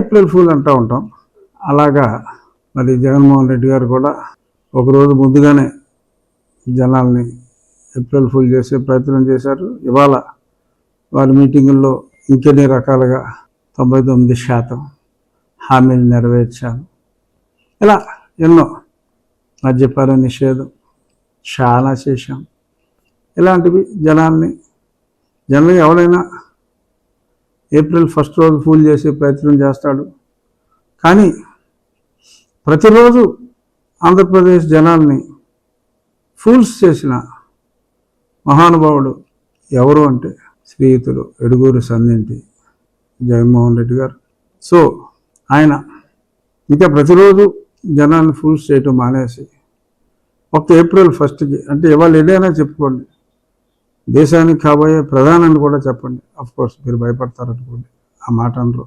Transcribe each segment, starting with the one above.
April fool అంటూ ఉంటాం. అలాగా మరి జగన్మోహన్ రెడ్డి గారు కూడా ఒకరోజు ముందుగానే జనాల్ని ఏప్రిల్ ఫూల్ చేసే ప్రయత్నం చేశారు. ఇవాళ వారి మీటింగుల్లో ఇంకెన్ని రకాలుగా 99% హామీలు నెరవేర్చాను, ఇలా ఎన్నో, మద్యపాన నిషేధం చాలా చేశాం. ఇలాంటివి జనరల్గా ఎవరైనా ఏప్రిల్ 1 రోజు ఫూల్ చేసే ప్రయత్నం చేస్తాడు. కానీ ప్రతిరోజు ఆంధ్రప్రదేశ్ జనాల్ని ఫూల్స్ చేసిన మహానుభావుడు ఎవరు అంటే శ్రీయుతుడు ఎడుగూరు సన్నింటి జగన్మోహన్ రెడ్డి గారు. సో ఆయన ఇంకా ప్రతిరోజు జనాన్ని ఫూల్స్ చేయటం మానేసి ఒక ఏప్రిల్ 1కి, అంటే ఇవాళ ఏదైనా చెప్పుకోండి, దేశానికి కాబోయే ప్రధానాన్ని కూడా చెప్పండి. అఫ్కోర్స్ మీరు భయపడతారనుకోండి, ఆ మాట అనరు.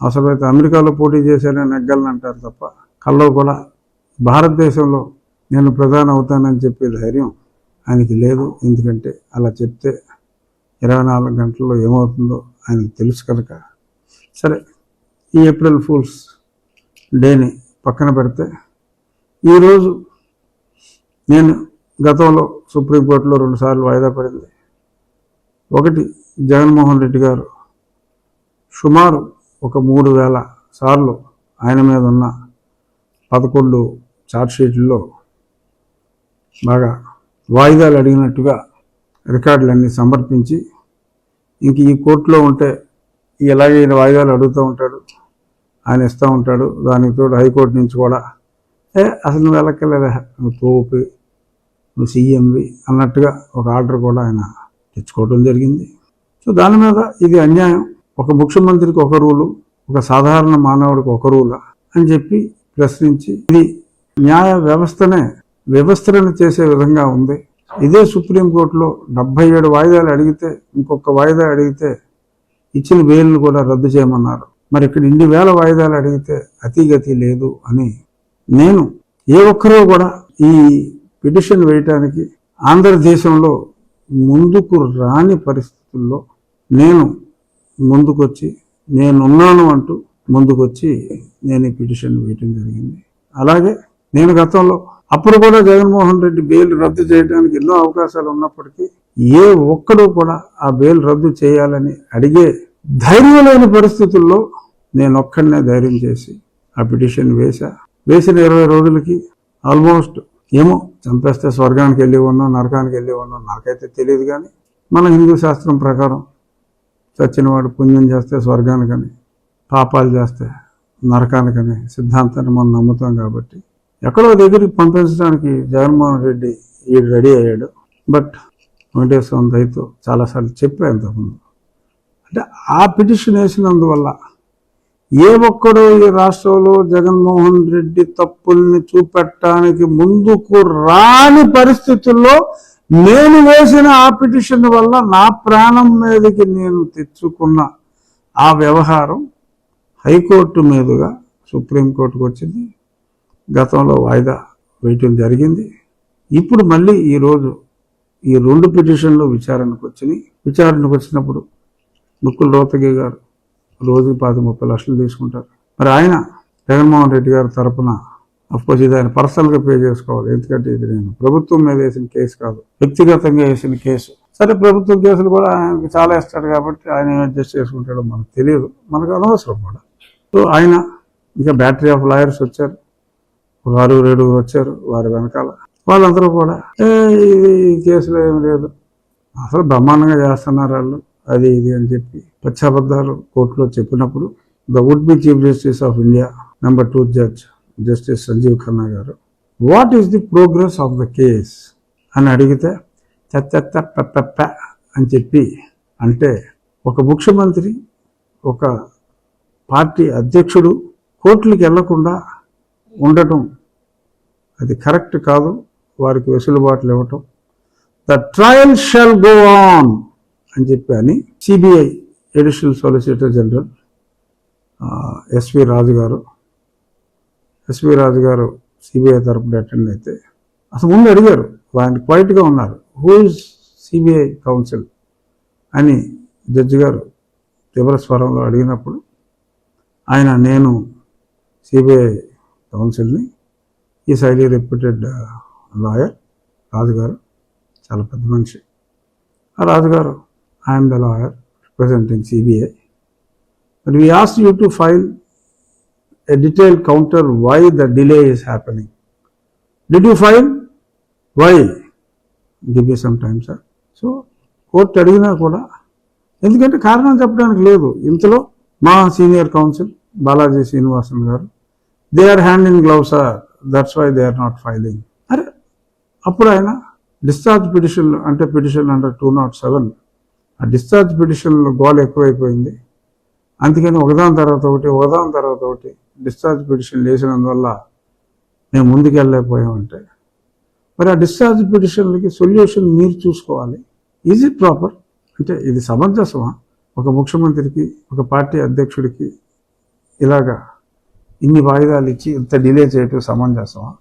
అవసరమైతే అమెరికాలో పోటీ చేశానని నెగ్గలను అంటారు తప్ప కల్లో కూడా భారతదేశంలో నేను ప్రధాని అవుతానని చెప్పే ధైర్యం ఆయనకి లేదు. ఎందుకంటే అలా చెప్తే 24 గంటల్లో ఏమవుతుందో ఆయనకు తెలుసు కనుక. సరే, ఈ ఏప్రిల్ ఫూల్స్ డేని పక్కన పెడితే ఈరోజు నేను గతంలో సుప్రీంకోర్టులో 2 సార్లు వాయిదా పడింది. ఒకటి, జగన్మోహన్ రెడ్డి గారు సుమారు ఒక 3000 సార్లు ఆయన మీద ఉన్న 11 ఛార్జ్షీట్లలో బాగా వాయిదాలు అడిగినట్టుగా రికార్డులన్నీ సమర్పించి, ఇంక ఈ కోర్టులో ఉంటే ఎలాగే వాయిదాలు అడుగుతూ ఉంటాడు, ఆయన ఇస్తూ ఉంటాడు. దానికి తోడు హైకోర్టు నుంచి కూడా అసలు నువ్వు వెళ్ళక్కర్లేదా, నువ్వు తోపి, నువ్వు సీఎంవి అన్నట్టుగా ఒక ఆర్డర్ కూడా ఆయన తెచ్చుకోవడం జరిగింది. సో దాని మీద ఇది అన్యాయం, ఒక ముఖ్యమంత్రికి ఒక రూలు, ఒక సాధారణ మానవుడికి ఒక రూలా అని చెప్పి ప్రశ్నించి, ఇది న్యాయ వ్యవస్థలను చేసే విధంగా ఉంది. ఇదే సుప్రీంకోర్టులో 77 వాయిదాలు అడిగితే, ఇంకొక వాయిదా అడిగితే ఇచ్చిన బెయిల్ను కూడా రద్దు చేయమన్నారు. మరి ఇక్కడ ఇన్ని వేల వాయిదాలు అడిగితే అతిగతి లేదు అని నేను, ఏ ఒక్కరూ కూడా ఈ పిటిషన్ వేయటానికి ఆంధ్రదేశంలో ముందుకు రాని పరిస్థితుల్లో నేను ముందుకొచ్చి, నేనున్నాను అంటూ ముందుకొచ్చి నేను ఈ పిటిషన్ వేయటం జరిగింది. అలాగే నేను గతంలో అప్పుడు కూడా జగన్మోహన్ రెడ్డి బెయిల్ రద్దు చేయడానికి ఎన్నో అవకాశాలు ఉన్నప్పటికీ ఏ ఒక్కడూ కూడా ఆ బెయిల్ రద్దు చేయాలని అడిగే ధైర్యం లేని పరిస్థితుల్లో నేను ఒక్కడనే ధైర్యం చేసి ఆ పిటిషన్ వేసిన 20 రోజులకి ఆల్మోస్ట్ ఏమో చంపేస్తే స్వర్గానికి వెళ్ళి ఉన్నాం, నరకానికి వెళ్ళి ఉన్నాం, నాకైతే తెలియదు. కానీ మన హిందూ శాస్త్రం ప్రకారం చచ్చినవాడు పుణ్యం చేస్తే స్వర్గానికని, పాపాలు చేస్తే నరకానికని సిద్ధాంతాన్ని మనం నమ్ముతాం. కాబట్టి ఎక్కడో దగ్గరికి పంపించడానికి జగన్మోహన్ రెడ్డి రెడీ అయ్యాడు. బట్ వెంకటేశ్వర దయతో చాలాసార్లు చెప్పాను ఇంతకుముందు, అంటే ఆ పిటిషన్ వేసినందువల్ల ఏ ఒక్కడో ఈ రాష్ట్రంలో జగన్మోహన్ రెడ్డి తప్పుల్ని చూపెట్టడానికి ముందుకు రాని పరిస్థితుల్లో నేను వేసిన ఆ పిటిషన్ వల్ల నా ప్రాణం మీదకి నేను తెచ్చుకున్న ఆ వ్యవహారం హైకోర్టు మీదుగా సుప్రీంకోర్టుకు వచ్చింది. గతంలో వాయిదా వేయటం జరిగింది. ఇప్పుడు మళ్ళీ ఈరోజు ఈ 2 పిటిషన్లు విచారణకు వచ్చినప్పుడు ముక్కుల రోతగి గారు రోజుకి 10-30 లక్షలు తీసుకుంటారు. మరి ఆయన జగన్మోహన్ రెడ్డి గారి తరఫున అఫ్కోర్స్ ఇది ఆయన పర్సనల్గా పే చేసుకోవాలి. ఎందుకంటే ఇది నేను ప్రభుత్వం మీద వేసిన కేసు కాదు, వ్యక్తిగతంగా వేసిన కేసు. సరే, ప్రభుత్వం కేసులు కూడా ఆయనకి చాలా ఇస్తాడు కాబట్టి ఆయన అడ్జస్ట్ చేసుకుంటాడో మనకు తెలియదు, మనకు అనవసరం కూడా. సో ఆయన ఇంకా బ్యాటరీ ఆఫ్ లాయర్స్ వచ్చారు, 6-7 వచ్చారు వారి వెనకాల. వాళ్ళందరూ కూడా ఈ కేసులో ఏం లేదు, అసలు బ్రహ్మాండంగా చేస్తున్నారు వాళ్ళు, అది ఇది అని చెప్పి పచ్చాబద్ధాలు కోర్టులో చెప్పినప్పుడు the would be chief justice of India number 2 judge justice Sanjiv Khanna గారు, what is the progress of the case అని అడిగితే పెప్ప అని చెప్పి, అంటే ఒక ముఖ్యమంత్రి, ఒక పార్టీ అధ్యక్షుడు కోర్టులకు వెళ్లకుండా ఉండటం అది కరెక్ట్ కాదు, వారికి వెసులుబాట్లు ఇవ్వటం. The trial shall go on అని చెప్పి అని CBI additional solicitor general SV Raju గారు సిబిఐ తరపున అటెండ్ అయితే అసలు ముందు అడిగారు, ఆయన క్వైట్గా ఉన్నారు, హూ ఇస్ సిబిఐ కౌన్సిల్ అని జడ్జి గారు తీవ్ర స్వరంలో అడిగినప్పుడు నేను సిబిఐ కౌన్సిల్ని, ఈస్ హైలీ రెప్యూటెడ్ లాయర్ రాజుగారు, చాలా పెద్ద మనిషి. ఆ రాజుగారు, I'm the lawyer representing CBI, but we ask you to file a detailed counter why the delay is happening. Did you file? Why? Give me some time, sir. So, court అడిగినా కూడా, ఎందుకంటే కారణం చెప్పడానికి లేదు. ఇంతలో మా సీనియర్ కౌన్సిల్ బాలాజీ శ్రీనివాసన్ గారు, they are hand in gloves sir, that's why they are not filing. అరే అప్పుడు ఆయన డిశ్చార్జ్ పిటిషన్, అంటే పిటిషన్ అండర్ 207, ఆ డిశ్చార్జ్ పిటిషన్లో గోల్ ఎక్కువైపోయింది. అందుకని ఒకదాని తర్వాత ఒకటి డిశ్చార్జ్ పిటిషన్ వేసినందువల్ల మేము ముందుకెళ్ళలేకపోయామంటే, మరి ఆ డిశ్చార్జ్ పిటిషన్లకి సొల్యూషన్ మీరు చూసుకోవాలి. Is it proper? అంటే ఇది సమంజసమా? ఒక ముఖ్యమంత్రికి, ఒక పార్టీ అధ్యక్షుడికి ఇలాగా ఇన్ని వాయిదాలు ఇచ్చి ఇంత డిలే చేయటం సమంజసమా?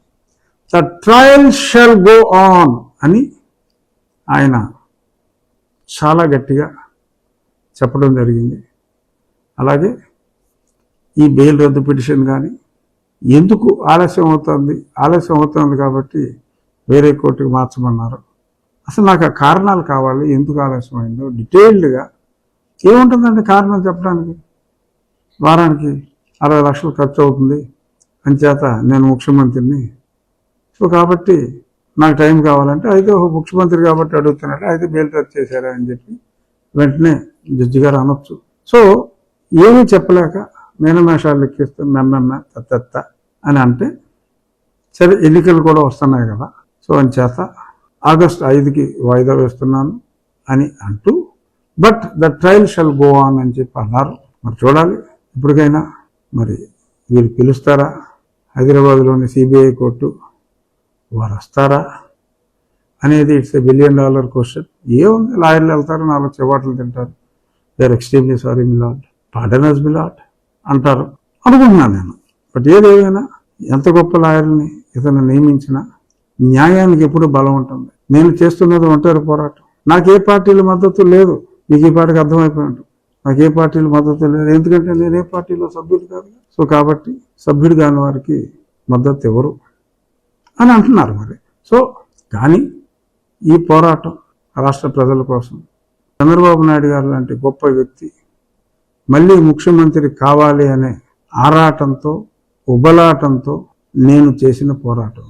The trial shall go on అని ఆయన చాలా గట్టిగా చెప్పడం జరిగింది. అలాగే ఈ బెయిల్ రద్దు పిటిషన్ కానీ ఎందుకు ఆలస్యం అవుతుంది కాబట్టి వేరే కోర్టుకు మార్చమన్నారు. అసలు నాకు ఆ కారణాలు కావాలి, ఎందుకు ఆలస్యమైందో డీటెయిల్డ్గా. ఏముంటుందంటే కారణం చెప్పడానికి, వారానికి 60 లక్షలు ఖర్చు అవుతుంది అంచేత నేను ముఖ్యమంత్రిని, సో కాబట్టి నాకు టైం కావాలంటే, అయితే ఒక ముఖ్యమంత్రి కాబట్టి అడుగుతున్నట్టు, అయితే బెయిల్ రద్దు చేశారా అని చెప్పి వెంటనే జడ్జి గారు అనొచ్చు. సో ఏమీ చెప్పలేక మేనమేషాలు లెక్కిస్తే మెమ్మెమ్మ తత్త అని అంటే, సరే ఎన్నికలు కూడా వస్తున్నాయి కదా, సో అని చేత ఆగస్టు 5కి వాయిదా వేస్తున్నాను అని అంటూ, but the trial shall go on అని చెప్పి అన్నారు. మరి చూడాలి ఇప్పటికైనా మరి వీరు పిలుస్తారా, హైదరాబాద్లోని సిబిఐ కోర్టు వారు వస్తారా అనేది ఇట్స్ $1 బిలియన్ క్వశ్చన్. ఏముంది, లాయర్లు వెళ్తారు, 4 చెవాట్లు తింటారు, they are extremely sorry milord, pardon us milord అంటారు అనుకుంటున్నాను నేను. బట్ ఏదేమైనా ఎంత గొప్ప లాయర్ని ఇతను నియమించినా న్యాయానికి ఎప్పుడు బలం ఉంటుంది. నేను చేస్తున్నది ఒంటరి పోరాటం, నాకు ఏ పార్టీల మద్దతు లేదు. మీకు ఈ పార్టీకి అర్థమైపోయి ఉంటుంది, నాకు ఏ పార్టీల మద్దతు లేదు, ఎందుకంటే నేను ఏ పార్టీలో సభ్యుడు కాదు. సో కాబట్టి సభ్యుడు కాని వారికి మద్దతు ఎవరు అని అంటున్నారు మరి. సో కానీ ఈ పోరాటం రాష్ట్ర ప్రజల కోసం, చంద్రబాబు నాయుడు గారు లాంటి గొప్ప వ్యక్తి మళ్ళీ ముఖ్యమంత్రి కావాలి అనే ఆరాటంతో, ఉబలాటంతో నేను చేసిన పోరాటం.